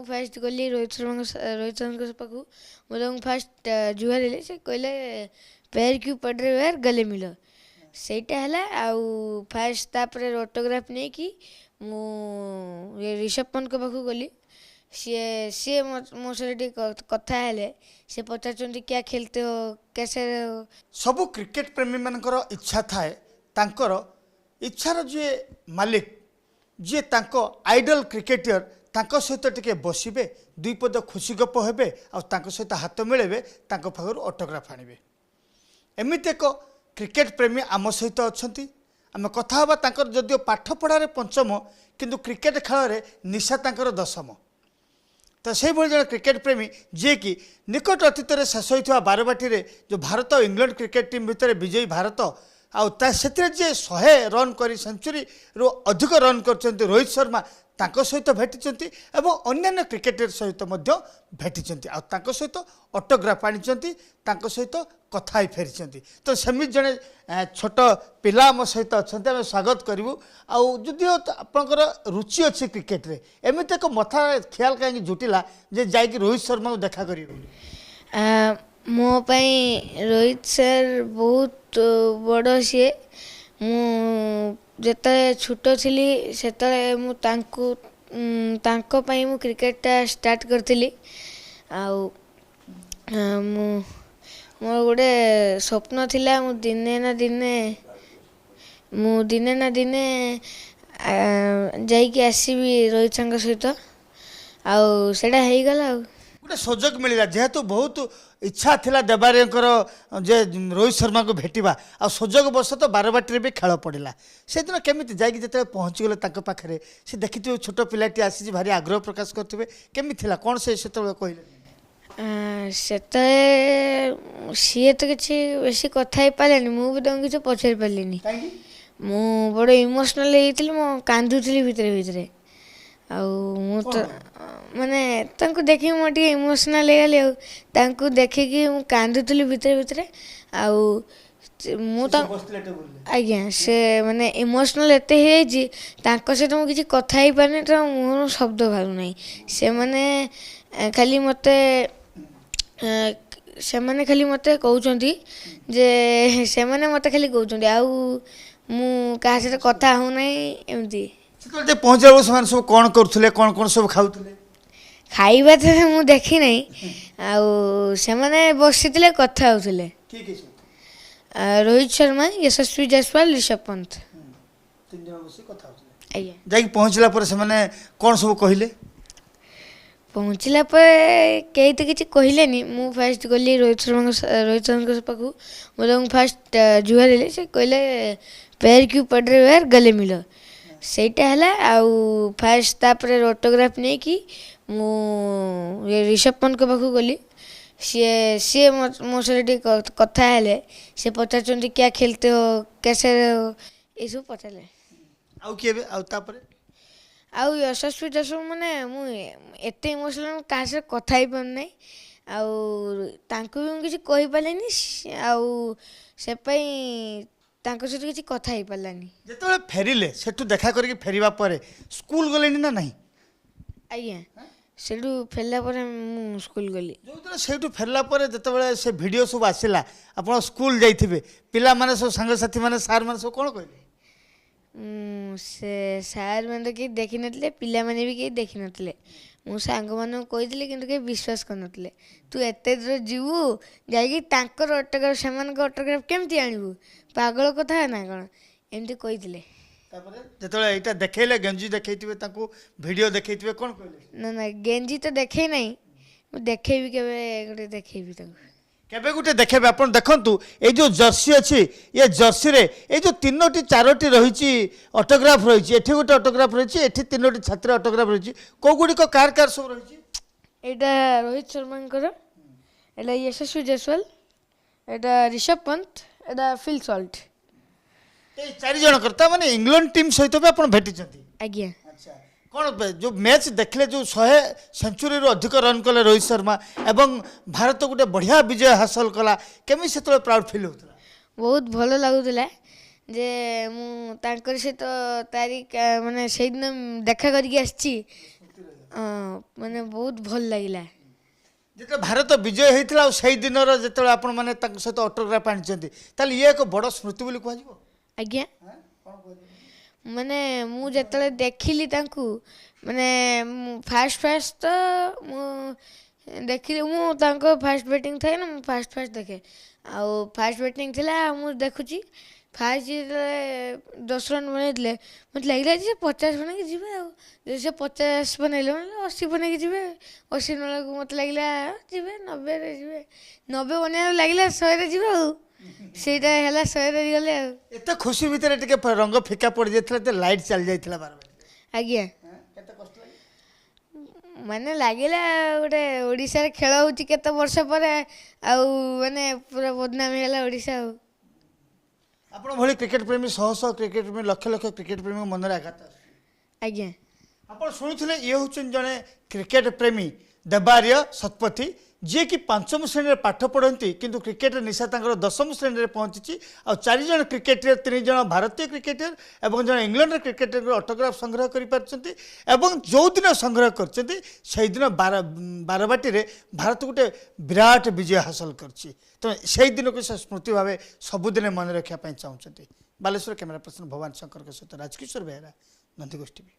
Fast गली रोहित शर्मा पाखु मुझे fast जुहार हेले से कहले पैर क्यों पड़ रहे हो यार गले मिलो ସେଇଟା ହେଲା ଆଉ ଫାଷ୍ଟ ତାପରେ ଅଟୋଗ୍ରାଫ ନେଇକି ମୁଁ ରିଷଭ ପନ୍ତଙ୍କ ପାଖକୁ ଗଲି ସିଏ ସିଏ ମୋ ସହିତ ଟିକେ କଥା ହେଲେ ସେ ପଚାରୁଛନ୍ତି क्या खेलते हो कैसे हो ସବୁ କ୍ରିକେଟ ପ୍ରେମୀ ମାନଙ୍କର ଇଚ୍ଛା ଥାଏ ତାଙ୍କର ଇଚ୍ଛାର ଯିଏ ମାଲିକ ଯିଏ ତାଙ୍କ ଆଇଡଲ କ୍ରିକେଟିୟର ତାଙ୍କ ସହିତ ଟିକେ ବସିବେ ଦୁଇ ପଦ ଖୁସି ଗପ ହେବେ ଆଉ ତାଙ୍କ ସହିତ ହାତ ମିଳେଇବେ ତାଙ୍କ ପାଖରୁ ଅଟୋଗ୍ରାଫ ଆଣିବେ ଏମିତି ଏକ क्रिकेट प्रेमी आम सहित अच्छा आम कथा हाँ तांकर जदिव पाठ पढ़ारे पंचम किंतु क्रिकेट खेल में निशा तांकर दशम तो से जन क्रिकेट प्रेमी जी कि निकट अतीत शेष होता बारबाटी जो भारत और इंग्लैंड क्रिकेट टीम भितर विजयी भारत से 100 रन कर सेंचुरी रो अधिक रन कर रोहित शर्मा तांको सहित भेटी एवं अन्य क्रिकेटर सहित भेटी सहित ऑटोग्राफ आनी सहित कथा फेरी तो सेमित जड़े छोट पिला आम सहित अच्छा आम स्वागत करूँ आदि आपंकर रुचि अच्छी क्रिकेट रे एमती एक मथा ख्याल कहीं जुटिला जे जाकि रोहित शर्मा को देखा कर मो रोहित सर बहुत बड़ सी जिते छोट थी से मु क्रिकेटा स्टार्ट करी मोर गोटे स्वप्न थिला मु दिने ना दिने जाइकी आसबि रोहित सर सहित आड़ा हो गला गोटे सुजोग मिलला जेहेतु बहुत इच्छा थिला देवारियर जे रोहित शर्मा को भेटा आ सुजोग बस तो बारबाटी भी खेल पड़ा से दिन केमी जाकि जो पहुँचीगले पाखे से देखी छोट पिलाटी आसी भारी आग्रह प्रकाश करेंगे केमी कौन से कहले सी तो किसी बेसी कथा ही पारे मुझे किसी पचारि पारे मु बड़ इमोशनल होती कांदुली भितर भितर माने देखिए मुझे इमोशनल हो गली देखिकी कांदुली भितर भितर आज्ञा से माने इमोशनल एत सहित मुझे किसी कथा ही पारे तो मुहर शब्द बाहर ना से मैंने खाली मत से मैंने खाली मत कहते जे से मैंने मत खाली कहते क्या सहित कथा हो ना एमती पहुँचा सब कौन करुले कौन कौन सब खाऊले खाइबा तो मुझे देखी नहीं से मैंने बसी कथा होते रोहित शर्मा यशस्वी जायसवाल ऋषभ पंत पहुँचला पर से कौन सब कहले पहुँचला कई तो किसी कहले मु फास्ट गली रोहित शर्मा पाखु मुझे फास्ट जुहार हेले से कहले पैर क्यों पड़ रहे हो यार गले मिलो ସେଇଟା ହେଲା ଆଉ ଫାଷ୍ଟ ତାପରେ ଅଟୋଗ୍ରାଫ ନେଇକି ମୁଁ ରିଷଭ ପନ୍ତଙ୍କ ପାଖକୁ ଗଲି ସିଏ ମୋ ସହିତ ଟିକେ କଥା ହେଲେ ସେ ପଚାରୁଛନ୍ତି क्या खेलते हो कैसे हो ଏସବୁ ପଚାରିଲେ ଆଉ କିଏ ଆଉ ତାପରେ ଆଉ यशस्वी जायसवाल ମାନେ ମୁଁ ଏତେ ଇମୋସନାଲ କାହା ସହିତ କଥା ହେଇପାରୁନାହିଁ ଆଉ ତାଙ୍କୁ ବି ମୁଁ କିଛି କହିପାରିଲିନି ଆଉ ସେପାଇଁ तांको सहित किसी कथा ही पारानी जिते फेरिले सेठू देखा करके फेरिबा परे स्कूल गले ना नहीं आज्ञा सेठू फेरला परे मु स्कूल गली जो दिन सेठू फेरला परे जते से वीडियो सब आसिला आपण स्कूल जाइथिबे पिला माने सब संग साथी माने सार माने सब कोन कहले से सार माने के देखि नतले पिला माने भी के देखि नतले मु सांग माने कहितले किंतु के विश्वास कर नतले तू एते दूर जीवु जाई तांकर ऑटोग्राफ समान को ऑटोग्राफ केमती आनिबु पागल कथा है ना कौन एमती कही जो यहाँ देखले गेंजी देखते वीडियो देखते कौन कहले ना गेंजी तो देखे नहीं देखेबी के देखेबी केबे गोटे देखेबे आपण देखंतु ए जो जर्सी अच्छी ये जर्सी रे ए जो 3टी 4टी रही ऑटोग्राफ रही एठी गोटे ऑटोग्राफ रही एठी 3टी छात्र ऑटोग्राफ रही को गुडी को कार कार सब रही एटा रोहित शर्मा एटा यशस्वी जायसवाल एटा ऋषभ पंत एटा फिल सॉल्ट ए 4 जण करता माने इंग्लैंड टीम सहित भी आपण भेटी छथि आज्ञा अच्छा कौन जो मैच देखले जो 100 सेंचुरी अधिक रन कले रोहित शर्मा एवं भारत गोटे बढ़िया विजय हासिल कला केमी से प्राउड फील होता बहुत भल लगुला जे मु तांकर सहित तारीख माने से दिन देखा करके आछि ମାନେ ବହୁତ ଭଲ ଲାଗିଲା। ଯେତେବେଳେ ଭାରତ ବିଜୟ ହେଇଥିଲା ଆଉ ସେଇ ଦିନର ଯେତେବେଳେ ଆପଣମାନେ ତାଙ୍କ ସହିତ ଅଟୋଗ୍ରାଫ ଆଣିଛନ୍ତି ତାହେଲେ ଇଏ ଏକ ବଡ଼ ସ୍ମୃତି ବୋଲି କୁହାଯିବ। ଆଜ୍ଞା ମାନେ ମୁଁ ଯେତେବେଳେ ଦେଖିଲି ତାଙ୍କୁ ମାନେ ଫାଷ୍ଟ ତ ମୁଁ ଦେଖିଲି ମୁଁ ତାଙ୍କ ଫାଷ୍ଟ ବ୍ୟାଟିଂ ଥାଏ ନା ମୁଁ ଫାଷ୍ଟ ଦେଖେ ଆଉ ଫାଷ୍ଟ ବ୍ୟାଟିଂ ଥିଲା ମୁଁ ଦେଖୁଛି ଫାଷ୍ଟ ଯେତେବେଳେ 10 ରନ୍ ବନେଇଥିଲେ ମୋତେ ଲାଗିଲା ଯେ ସେ 50 ବନେଇକି ଯିବେ ଆଉ ଯଦି ସେ 50 ବନେଇଲେ ମାନେ 80 ବନେଇକି ଯିବେ 80 ବେଳକୁ ମୋତେ ଲାଗିଲା ଯିବେ 90ରେ ଯିବେ 90 ବନେଇବାକୁ ଲାଗିଲା 100ରେ ଯିବେ ଆଉ ସେଇଟା ହେଲା 100ରେ ଗଲେ ଆଉ ଏତେ ଖୁସି ଭିତରେ ଟିକେ ରଙ୍ଗ ଫିକା ପଡ଼ିଯାଇଥିଲା ଏତେ ଲାଇଟ୍ ଚାଲି ଯାଇଥିଲା ବାରବାଟୀ ଆଜ୍ଞା କେତେ କଷ୍ଟ ଲାଗେ ମାନେ ଲାଗିଲା ଗୋଟେ ଓଡ଼ିଶାରେ ଖେଳ ହେଉଛି କେତେ ବର୍ଷ ପରେ ଆଉ ମାନେ ପୁରା ବଦନାମ ହେଇଗଲା ଓଡ଼ିଶା ଆଉ ଆପଣ ଭଳି କ୍ରିକେଟ ପ୍ରେମୀ ଶହ ଶହ କ୍ରିକେଟ ପ୍ରେମୀ ଲକ୍ଷ ଲକ୍ଷ କ୍ରିକେଟ ପ୍ରେମୀ ମନରେ ଆଘାତ ଆସୁଛି। ଆଜ୍ଞା ଆପଣ ଶୁଣୁଥିଲେ ଇଏ ହେଉଛନ୍ତି ଜଣେ କ୍ରିକେଟ ପ୍ରେମୀ ଦେବାର୍ୟ ଶତପଥୀ ଯିଏକି 5ମ ଶ୍ରେଣୀରେ ପାଠ ପଢ଼ନ୍ତି କିନ୍ତୁ କ୍ରିକେଟ ନିଶା ତାଙ୍କର 10ମ ଶ୍ରେଣୀରେ ପହଞ୍ଚିଛି ଆଉ 4 ଜଣ କ୍ରିକେଟର 3 ଜଣ ଭାରତୀୟ କ୍ରିକେଟର ଏବଂ ଜଣେ ଇଂଲଣ୍ଡର କ୍ରିକେଟର ଅଟୋଗ୍ରାଫ ସଂଗ୍ରହ କରିପାରିଛନ୍ତି ଏବଂ ଯେଉଁଦିନ ସଂଗ୍ରହ କରିଛନ୍ତି ସେଇଦିନ ବାରବାଟୀରେ ଭାରତ ଗୋଟେ ବିରାଟ ବିଜୟ ହାସଲ କରିଛି ତେଣୁ ସେଇ ଦିନକୁ ସେ ସ୍ମୃତି ଭାବେ ସବୁଦିନ ମନେ ରଖିବା ପାଇଁ ଚାହୁଁଛନ୍ତି। ବାଲେଶ୍ୱର କ୍ୟାମେରା ପର୍ସନ ଭବାନ ଶଙ୍କରଙ୍କ ସହିତ ରାଜକିଶୋର ବେହେରା ନନ୍ଦିଘୋଷ ଟିଭି।